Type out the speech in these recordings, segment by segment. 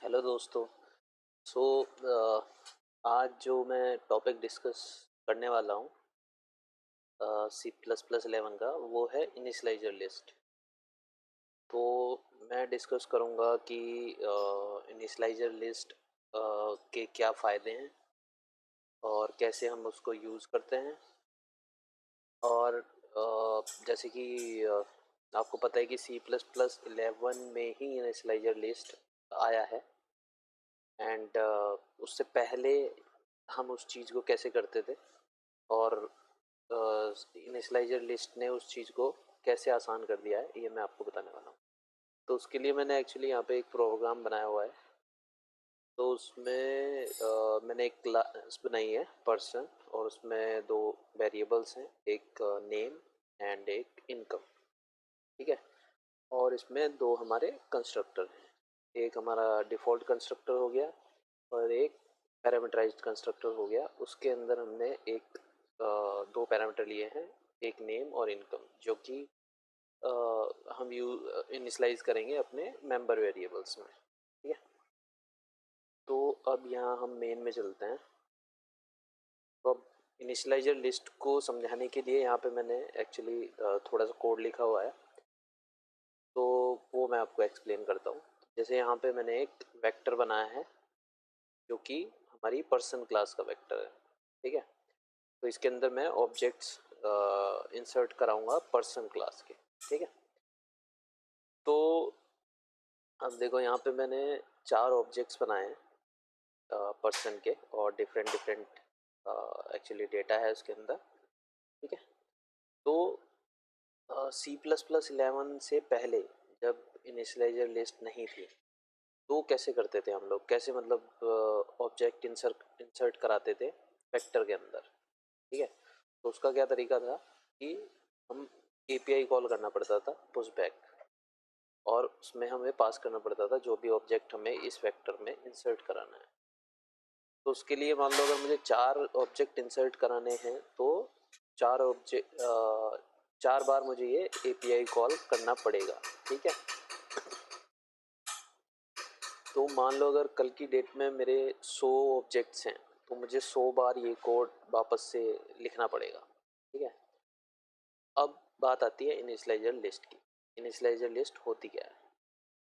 Hello दोस्तों। सो आज जो मैं टॉपिक डिस्कस करने वाला हूँ C++11 का वो है इनिशियलाइजर लिस्ट। तो मैं डिस्कस करूँगा कि इनिशियलाइजर लिस्ट के क्या फ़ायदे हैं और कैसे हम उसको यूज़ करते हैं। और जैसे कि आपको पता है कि C++11 में ही इनिशियलाइजर लिस्ट आया है। एंड उससे पहले हम उस चीज़ को कैसे करते थे और इनिशियलाइजर लिस्ट ने उस चीज़ को कैसे आसान कर दिया है, ये मैं आपको बताने वाला हूँ। तो उसके लिए मैंने एक्चुअली यहाँ पे एक प्रोग्राम बनाया हुआ है। तो उसमें मैंने एक क्लास बनाई है पर्सन, और उसमें दो वेरिएबल्स हैं, एक नेम एंड एक इनकम। ठीक है। और इसमें दो हमारे कंस्ट्रक्टर हैं, एक हमारा डिफ़ॉल्ट कंस्ट्रक्टर हो गया और एक पैरामीटराइज्ड कंस्ट्रक्टर हो गया। उसके अंदर हमने एक दो पैरामीटर लिए हैं, एक नेम और इनकम, जो कि हम इनिशलाइज करेंगे अपने मेंबर वेरिएबल्स में। ठीक है। तो अब यहाँ हम मेन में चलते हैं। तो अब इनिशलाइजर लिस्ट को समझाने के लिए यहाँ पे मैंने एक्चुअली थोड़ा सा कोड लिखा हुआ है, तो वो मैं आपको एक्सप्लेन करता हूँ। जैसे यहाँ पे मैंने एक वेक्टर बनाया है जो कि हमारी पर्सन क्लास का वेक्टर है। ठीक है। तो इसके अंदर मैं ऑब्जेक्ट्स इंसर्ट कराऊंगा पर्सन क्लास के। ठीक है। तो अब देखो यहाँ पे मैंने चार ऑब्जेक्ट्स बनाए हैं पर्सन के, और डिफरेंट डिफरेंट एक्चुअली डेटा है उसके अंदर। ठीक है। तो C++11 से पहले जब इनिशियलाइजर लिस्ट नहीं थी, तो कैसे करते थे हम लोग, कैसे मतलब ऑब्जेक्ट इंसर्ट कराते थे वेक्टर के अंदर। ठीक है। तो उसका क्या तरीका था कि हम एपीआई कॉल करना पड़ता था पुश बैक, और उसमें हमें पास करना पड़ता था जो भी ऑब्जेक्ट हमें इस वेक्टर में इंसर्ट कराना है। तो उसके लिए मान लो अगर मुझे चार ऑब्जेक्ट इंसर्ट कराने हैं, तो चार बार मुझे ये एपीआई कॉल करना पड़ेगा। ठीक है। तो मान लो अगर कल की डेट में मेरे 100 ऑब्जेक्ट्स हैं, तो मुझे 100 बार ये कोड वापस से लिखना पड़ेगा। ठीक है। अब बात आती है इनिशियलाइजर लिस्ट की। इनिशियलाइजर लिस्ट होती क्या है?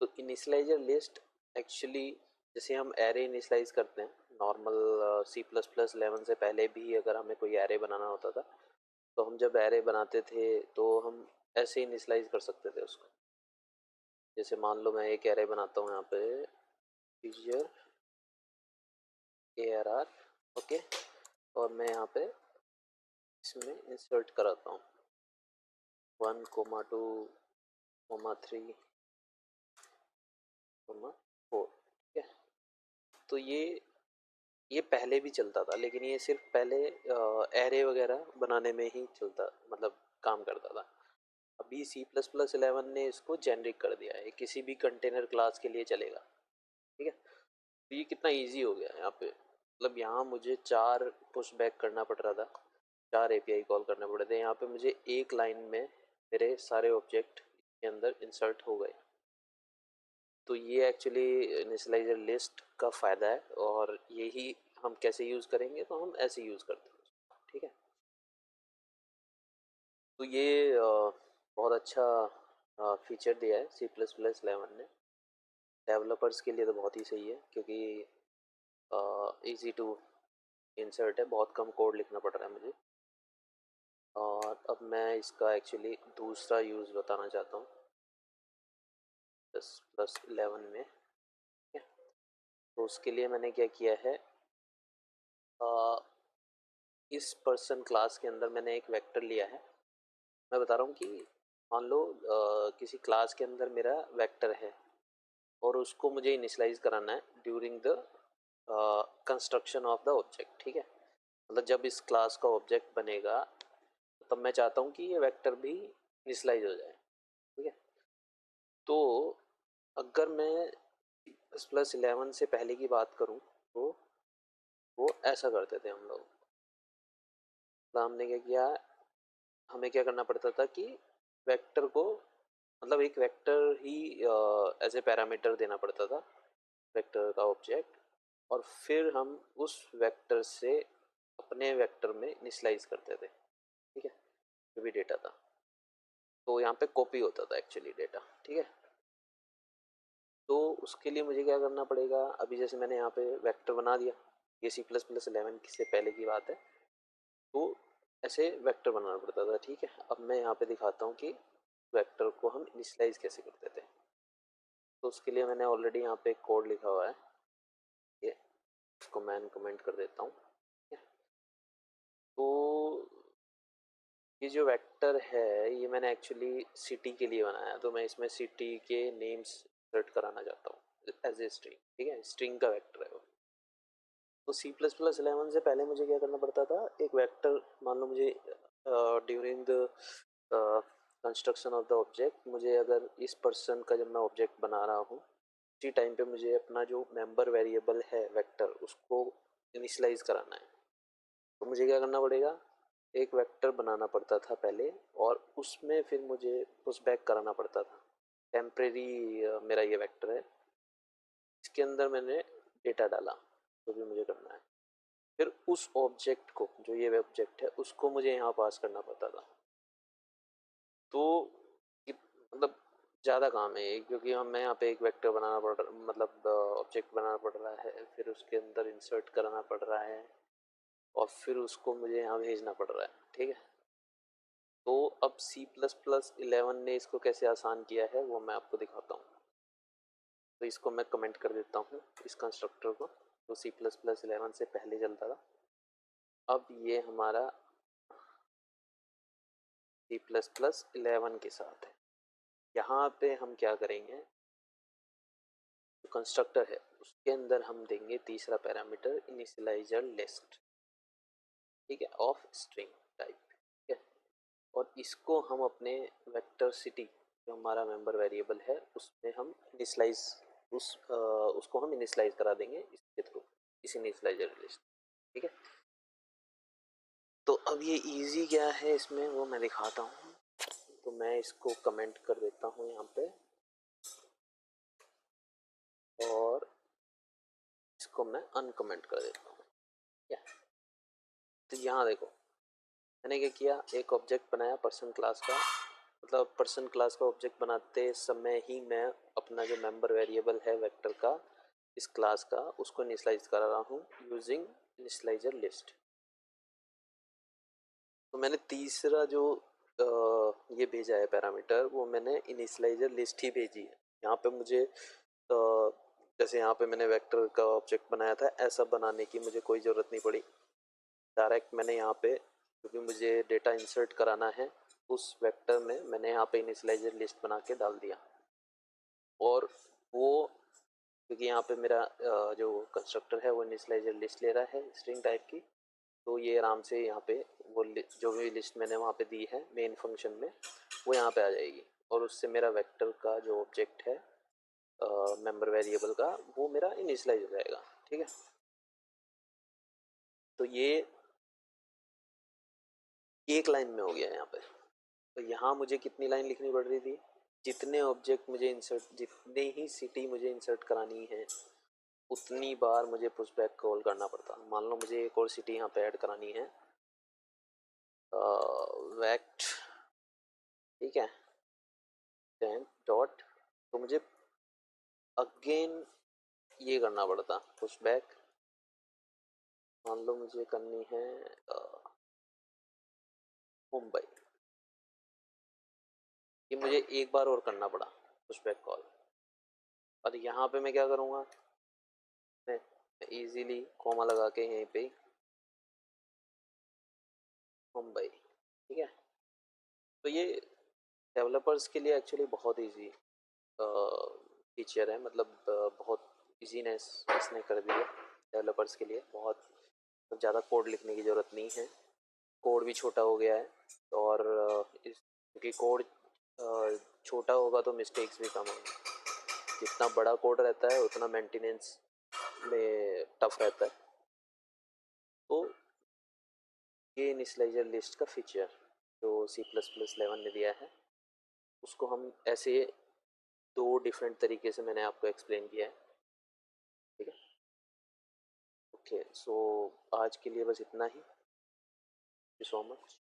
तो इनिशियलाइजर लिस्ट एक्चुअली, जैसे हम एरे इनिशियलाइज करते हैं नॉर्मल C++11 से पहले भी, अगर हमें कोई एरे बनाना होता था तो हम जब एरे बनाते थे तो हम ऐसे इनिशियलाइज कर सकते थे उसको। जैसे मान लो मैं एक एरे बनाता हूँ यहाँ पे, टीचर ARR। ओके। और मैं यहाँ पे इसमें इंसर्ट कराता हूँ 1,2,3,4। ठीक है। तो ये पहले भी चलता था, लेकिन ये सिर्फ पहले एरे वगैरह बनाने में ही चलता, मतलब काम करता था। अभी C++11 ने इसको जेनरिक कर दिया है, किसी भी कंटेनर क्लास के लिए चलेगा। ठीक है। तो ये कितना इजी हो गया है यहाँ पे, मतलब यहाँ मुझे चार पुश बैक करना पड़ रहा था, चार एपीआई कॉल करने पड़े थे। यहाँ पे मुझे एक लाइन में मेरे सारे ऑब्जेक्ट के अंदर इंसर्ट हो गए। तो ये एक्चुअली इनिशियलाइजर लिस्ट का फ़ायदा है, और यही हम कैसे यूज़ करेंगे, तो हम ऐसे यूज़ करते हैं। ठीक है। तो ये बहुत अच्छा फीचर दिया है C++11 ने। डेवलपर्स के लिए तो बहुत ही सही है, क्योंकि इजी टू इंसर्ट है, बहुत कम कोड लिखना पड़ रहा है मुझे। और अब मैं इसका एक्चुअली दूसरा यूज़ बताना चाहता हूँ C++11 में। ठीक है। तो उसके लिए मैंने क्या किया है, इस पर्सन क्लास के अंदर मैंने एक वेक्टर लिया है। मैं बता रहा हूँ कि मान लो किसी क्लास के अंदर मेरा वेक्टर है, और उसको मुझे इनिशियलाइज कराना है during the construction of the object. ठीक है। मतलब जब इस क्लास का ऑब्जेक्ट बनेगा, तब मैं चाहता हूँ कि ये वेक्टर भी इनिशियलाइज हो जाए। ठीक है। तो अगर मैं +11 से पहले की बात करूँ, तो वो ऐसा करते थे हम लोग। तो हमने क्या किया, हमें क्या करना पड़ता था कि वेक्टर को, मतलब एक वेक्टर ही एज ए पैरामीटर देना पड़ता था, वेक्टर का ऑब्जेक्ट, और फिर हम उस वेक्टर से अपने वेक्टर में इनिशियलाइज करते थे, ठीक है, जो भी डेटा था। तो यहाँ पे कॉपी होता था एक्चुअली डेटा, ठीक है। तो उसके लिए मुझे क्या करना पड़ेगा, अभी जैसे मैंने यहाँ पे वेक्टर बना दिया, ये C++11 से पहले की बात है, तो ऐसे वेक्टर बनाना पड़ता था, ठीक है। अब मैं यहाँ पे दिखाता हूँ कि वेक्टर को हम इनिशियलाइज कैसे करते थे। तो उसके लिए मैंने ऑलरेडी यहाँ पे कोड लिखा हुआ है, ये इसको मैं कमेंट कर देता हूँ, ठीक है। तो ये जो वेक्टर है ये मैंने एक्चुअली सिटी के लिए बनाया, तो मैं इसमें सिटी के नेम्स इंसर्ट कराना चाहता हूँ एज ए स्ट्रिंग, ठीक है, स्ट्रिंग का वेक्टर है वो। तो C++11 से पहले मुझे क्या करना पड़ता था, एक वेक्टर, मान लो मुझे during the construction of the object, मुझे अगर इस पर्सन का जब मैं ऑब्जेक्ट बना रहा हूँ उसी टाइम पे मुझे अपना जो मेंबर वेरिएबल है वेक्टर उसको इनिशियलाइज कराना है। तो मुझे क्या करना पड़ेगा, एक वेक्टर बनाना पड़ता था पहले, और उसमें फिर मुझे पुश बैक कराना पड़ता था। टेम्परेरी मेरा ये वेक्टर है, इसके अंदर मैंने डेटा डाला जो भी मुझे करना है, फिर उस ऑब्जेक्ट को, जो ये ऑब्जेक्ट है, उसको मुझे यहाँ पास करना पड़ता था। तो मतलब ज़्यादा काम है ये, क्योंकि हमें यहाँ पे एक वेक्टर बनाना पड़ रहा, मतलब ऑब्जेक्ट बनाना पड़ रहा है, फिर उसके अंदर इंसर्ट कराना पड़ रहा है, और फिर उसको मुझे यहाँ भेजना पड़ रहा है, ठीक है। तो अब C++11 ने इसको कैसे आसान किया है वो मैं आपको दिखाता हूँ। तो इसको मैं कमेंट कर देता हूँ, इस कंस्ट्रक्टर को, तो C++11 से पहले चलता था। अब ये हमारा C++11 के साथ है। यहाँ पे हम क्या करेंगे, जो कंस्ट्रक्टर है उसके अंदर हम देंगे तीसरा पैरामीटर इनिशियलाइजर लिस्ट, ठीक है, ऑफ स्ट्रिंग टाइप, ठीक है। और इसको हम अपने वेक्टर सिटी, जो हमारा मेंबर वेरिएबल है, उसमें हम इनिशियलाइज उसको हम इनिशियलाइज करा देंगे इसके थ्रू, इस इनिशियलाइजर लिस्ट, ठीक है। तो अब ये इजी क्या है इसमें वो मैं दिखाता हूँ। तो मैं इसको कमेंट कर देता हूँ यहाँ पे, और इसको मैं अनकमेंट कर देता हूँ, ठीक है। तो यहाँ देखो मैंने क्या किया, एक ऑब्जेक्ट बनाया पर्सन क्लास का, मतलब पर्सन क्लास का ऑब्जेक्ट बनाते समय ही मैं अपना जो मेंबर वेरिएबल है वेक्टर का, इस क्लास का, उसको इनिशियलाइज कर रहा हूँ यूजिंग इनिशियलाइजर लिस्ट। तो मैंने तीसरा जो ये भेजा है पैरामीटर, वो मैंने इनिशियलाइजर लिस्ट ही भेजी है। यहाँ पे मुझे जैसे यहाँ पे मैंने वेक्टर का ऑब्जेक्ट बनाया था, ऐसा बनाने की मुझे कोई ज़रूरत नहीं पड़ी। डायरेक्ट मैंने यहाँ पे, क्योंकि मुझे डेटा इंसर्ट कराना है उस वेक्टर में, मैंने यहाँ पे इनिशियलाइजर लिस्ट बना के डाल दिया। और वो, क्योंकि यहाँ पे मेरा जो कंस्ट्रक्टर है वो इनिशियलाइजर लिस्ट ले रहा है स्ट्रिंग टाइप की, तो ये आराम से यहाँ पे वो जो भी लिस्ट मैंने वहाँ पे दी है मेन फंक्शन में, वो यहाँ पे आ जाएगी, और उससे मेरा वेक्टर का जो ऑब्जेक्ट है मेंबर वेरिएबल का, वो मेरा इनिशियलाइज हो जाएगा, ठीक है। तो ये एक लाइन में हो गया यहाँ पे। तो यहाँ मुझे कितनी लाइन लिखनी पड़ रही थी, जितने ऑब्जेक्ट मुझे इंसर्ट, जितने ही सिटी मुझे इंसर्ट करानी है उतनी बार मुझे पुशबैक कॉल करना पड़ता। मान लो मुझे एक और सिटी यहाँ पे ऐड करानी है, वेक्ट, ठीक है, टेन डॉट, तो मुझे अगेन ये करना पड़ता पुशबैक। मान लो मुझे करनी है मुंबई, ये मुझे एक बार और करना पड़ा पुशबैक कॉल। और यहाँ पे मैं क्या करूँगा, मैं इजीली कॉमा लगा के यहीं पे मुंबई, ठीक है। तो ये डेवलपर्स के लिए एक्चुअली बहुत इजी फीचर है, मतलब बहुत इजीनेस इसने कर दी है डेवलपर्स के लिए। बहुत ज़्यादा कोड लिखने की ज़रूरत नहीं है, कोड भी छोटा हो गया है, और क्योंकि कोड छोटा होगा तो मिस्टेक्स भी कम होंगे। जितना बड़ा कोड रहता है उतना मेंटेनेंस में टफ रहता है। तो ये इनिशियलाइजर लिस्ट का फीचर जो C++11 ने दिया है, उसको हम ऐसे दो डिफरेंट तरीके से मैंने आपको एक्सप्लेन किया है। ठीक है। ओके, सो आज के लिए बस इतना ही। Thank you so much.